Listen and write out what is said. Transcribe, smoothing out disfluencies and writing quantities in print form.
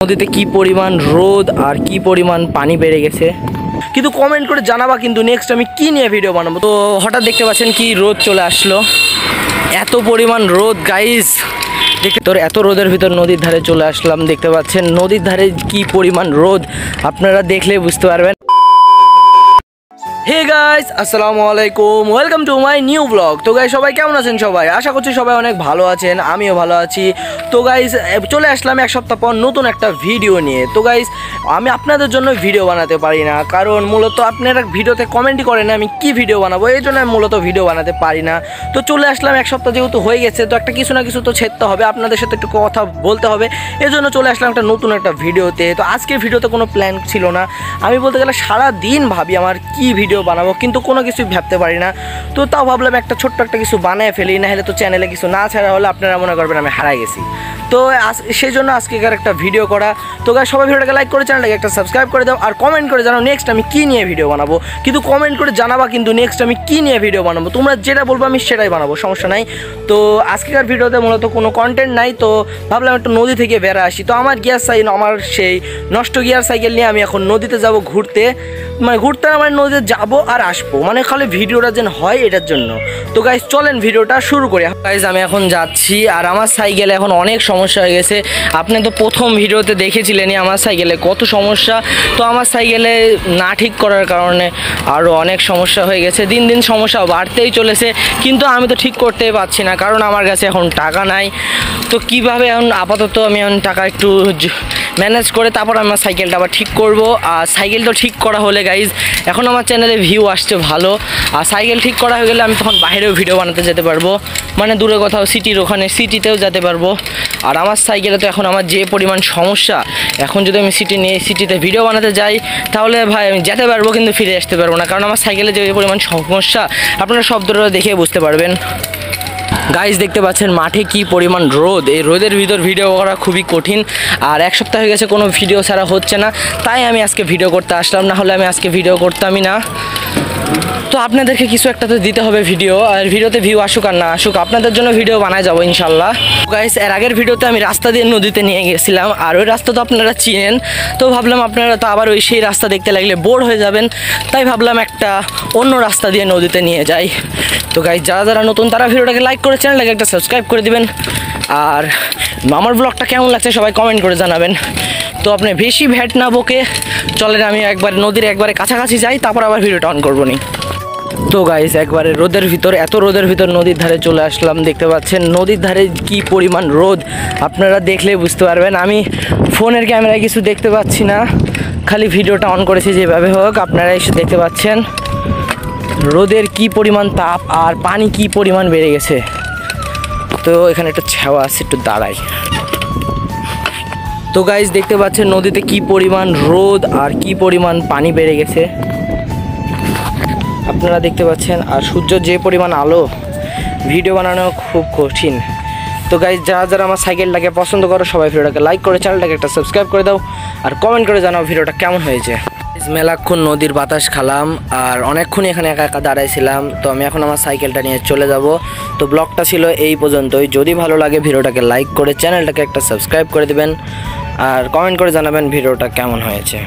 নদীতে কি পরিমাণ রোদ আর কি পরিমাণ পানি বেড়ে গেছে, কিন্তু কমেন্ট করে জানাবা কিন্তু নেক্সট আমি কি নিয়ে ভিডিও বানাবো। তো হঠাৎ দেখতে পাচ্ছেন কি রোদ চলে আসলো, এত পরিমাণ রোদ গাইস। তোর এত রোদের ভিতর নদীর ধারে চলে আসলাম, দেখতে পাচ্ছেন নদীর ধারে কি পরিমাণ রোদ, আপনারা দেখলে বুঝতে পারবেন। হে গাইস, আসসালামু আলাইকুম, welcome to my new blog. তো গাইস সবাই কেমন আছেন? সবাই আশা করছি সবাই অনেক ভালো আছেন, আমিও ভালো আছি। তো গাইস চলে আসলাম এক সপ্তাহ পর নতুন একটা ভিডিও নিয়ে। তো গাইস আমি আপনাদের জন্য ভিডিও বানাতে পারি না, কারণ মূলত আপনারা ভিডিওতে কমেন্টই করেন আমি কি ভিডিও বানাবো, এই জন্য আমি মূলত ভিডিও বানাতে পারি না। তো চলে আসলাম এক সপ্তাহ যেহেতু হয়ে গেছে, তো একটা কিছু না কিছু তো ছেড়তে হবে, আপনাদের সাথে একটু কথা বলতে হবে, এই জন্য চলে আসলাম একটা নতুন একটা ভিডিওতে। তো আজকের ভিডিওতে কোনো প্ল্যান ছিল না, আমি বলতে গেলে সারাদিন ভাবি আমার কি ভিডিও বানাবো, কিন্তু কোনো কিছুই ভাবতে পারি না। তো তাও ভাবলাম একটা ছোট্ট একটা কিছু বানায় ফেলি, না হলে তো চ্যানেলে কিছু না ছাড়া হলে আপনারা মনে করবেন আমি হারাই গেছি। তো সেই জন্য আজকেকার একটা ভিডিও করা। তো গাইস সবাই ভিডিওটাকে লাইক করে চ্যানেলটাকে একটা সাবস্ক্রাইব করে দাও, আর কমেন্ট করে জানাও নেক্সট আমি কি নিয়ে ভিডিও বানাবো, কিন্তু কমেন্ট করে জানাবা কিন্তু নেক্সট আমি কি নিয়ে ভিডিও বানাবো। তোমরা যেটা বলবো আমি সেটাই বানাবো, সমস্যা নাই। তো আজকেকার ভিডিওতে মূলত কোনো কন্টেন্ট নাই, তো ভাবলাম একটু নদী থেকে বেড়ে আসি। তো আমার আমার সেই নষ্ট গিয়ার সাইকেল নিয়ে আমি এখন নদীতে যাব ঘুরতে, মানে ঘুরতে মানে নদীতে যাবো আর আসবো, মানে খালি ভিডিওটা যেন হয় এটার জন্য। তো গাইস চলেন ভিডিওটা শুরু করি। গাইস আমি এখন যাচ্ছি, আর আমার সাইকেলে এখন অনেক সমস্যা হয়ে গেছে। আপনি তো প্রথম ভিডিওতে দেখেছিলেনই আমার সাইকেলে কত সমস্যা। তো আমার সাইকেলে না ঠিক করার কারণে আরও অনেক সমস্যা হয়ে গেছে, দিন দিন সমস্যা বাড়তেই চলেছে, কিন্তু আমি তো ঠিক করতেই পারছি না, কারণ আমার কাছে এখন টাকা নাই। তো কিভাবে এখন আপাতত আমি এখন টাকা একটু ম্যানেজ করে তারপর আমার সাইকেলটা আবার ঠিক করব। আর সাইকেলটা ঠিক করা হলে গাইজ এখন আমার চ্যানেলে ভিউ আসছে ভালো, আর সাইকেল ঠিক করা হয়ে গেলে আমি তখন বাইরেও ভিডিও বানাতে যেতে পারবো, মানে দূরে কোথাও সিটির ওখানে সিটিতেও যেতে পারবো। আর আমার সাইকেলে তো এখন আমার যে পরিমাণ সমস্যা, এখন যদি আমি সিটিতে ভিডিও বানাতে যাই তাহলে ভাই আমি যেতে পারবো কিন্তু ফিরে আসতে পারবো না, কারণ আমার সাইকেলে যে পরিমাণ সমস্যা আপনারা শব্দটা দেখে বুঝতে পারবেন। গাইজ দেখতে পাচ্ছেন মাঠে কি পরিমাণ রোদ, এই রোদের ভিতর ভিডিও করা খুবই কঠিন, আর এক সপ্তাহ হয়ে গেছে কোনো ভিডিও ছাড়া হচ্ছে না, তাই আমি আজকে ভিডিও করতে আসলাম, না হলে আমি আজকে ভিডিও করতামই না। তো আপনাদেরকে কিছু একটা তো দিতে হবে ভিডিও, আর ভিডিওতে ভিউ আসুক আর না আসুক আপনাদের জন্য ভিডিও বানায় যাবো ইনশাল্লাহ। গাইস এর আগের ভিডিওতে আমি রাস্তা দিয়ে নদীতে নিয়ে গেছিলাম, আর ওই রাস্তা তো আপনারা চিনেন, তো ভাবলাম আপনারা তো আবার ওই সেই রাস্তা দেখতে লাগলে বোর হয়ে যাবেন, তাই ভাবলাম একটা অন্য রাস্তা দিয়ে নদীতে নিয়ে যাই। তো গাইস যারা যারা নতুন তারা ভিডিওটাকে লাইক করে চ্যানেলটাকে একটা সাবস্ক্রাইব করে দিবেন, আর আমার ব্লগটা কেমন লাগছে সবাই কমেন্ট করে জানাবেন। তো আপনি বেশি ভ্যাট না বকে চলেন আমি একবার নদীর একবারে কাছাকাছি যাই, তারপর আবার ভিডিওটা অন করবো নি। তো গাইস একবারে রোদের ভিতর, এত রোদের ভিতর নদীর ধারে চলে আসলাম, দেখতে পাচ্ছেন নদীর ধারে কি পরিমাণ রোদ, আপনারা দেখলে বুঝতে পারবেন। আমি ফোনের ক্যামেরায় কিছু দেখতে পাচ্ছি না, খালি ভিডিওটা অন করেছি যেভাবে হোক, আপনারা এসে দেখতে পাচ্ছেন রোদের কি পরিমাণ তাপ আর পানি কি পরিমাণ বেড়ে গেছে। তো এখানে একটা ছাওয়া আছে, একটু দাঁড়াই। তো গাইস দেখতে পাচ্ছেন নদীতে কি পরিমাণ রোদ আর কি পরিমাণ পানি বেড়ে গেছে, আপনারা দেখতে পাচ্ছেন। আর সূর্য যে পরিমাণ আলো, ভিডিও বানানো খুব কঠিন। তো গাইস যারা যারা আমার সাইকেলটাকে পছন্দ করো সবাই ভিডিওটাকে লাইক করে চ্যানেলটাকে একটা সাবস্ক্রাইব করে দাও, আর কমেন্ট করে জানাও ভিডিওটা কেমন হয়েছে। মেলাক্ষণ নদীর বাতাস খালাম, আর অনেকক্ষণ এখানে একা একা দাঁড়াইছিলাম। তো আমি এখন আমার সাইকেলটা নিয়ে চলে যাব। তো ব্লগটা ছিল এই পর্যন্তই, যদি ভালো লাগে ভিডিওটাকে লাইক করে চ্যানেলটাকে একটা সাবস্ক্রাইব করে দেবেন, আর কমেন্ট করে জানাবেন ভিডিওটা কেমন হয়েছে।